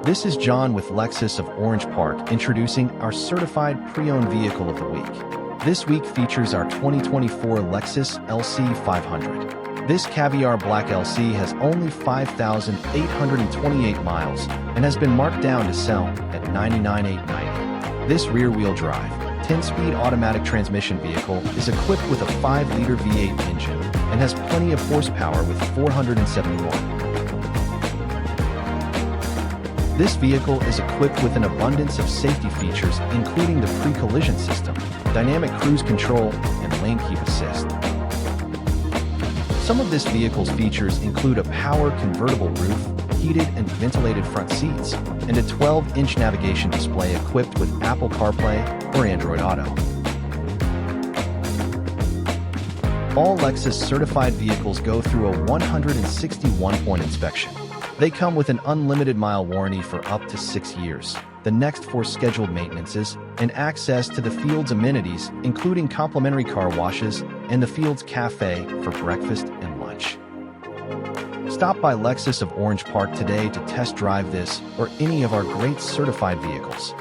This is John with Lexus of Orange Park introducing our certified pre-owned vehicle of the week. This week features our 2024 Lexus LC 500. This Caviar Black LC has only 5,828 miles and has been marked down to sell at $99,890. This rear-wheel drive, 10-speed automatic transmission vehicle is equipped with a 5-liter V8 engine and has plenty of horsepower with 471. This vehicle is equipped with an abundance of safety features including the pre-collision system, dynamic cruise control, and lane keep assist. Some of this vehicle's features include a power convertible roof, heated and ventilated front seats, and a 12-inch navigation display equipped with Apple CarPlay or Android Auto. All Lexus certified vehicles go through a 161-point inspection. They come with an unlimited mile warranty for up to 6 years, the next 4 scheduled maintenances, and access to the field's amenities, including complimentary car washes and the field's cafe for breakfast and lunch. Stop by Lexus of Orange Park today to test drive this or any of our great certified vehicles.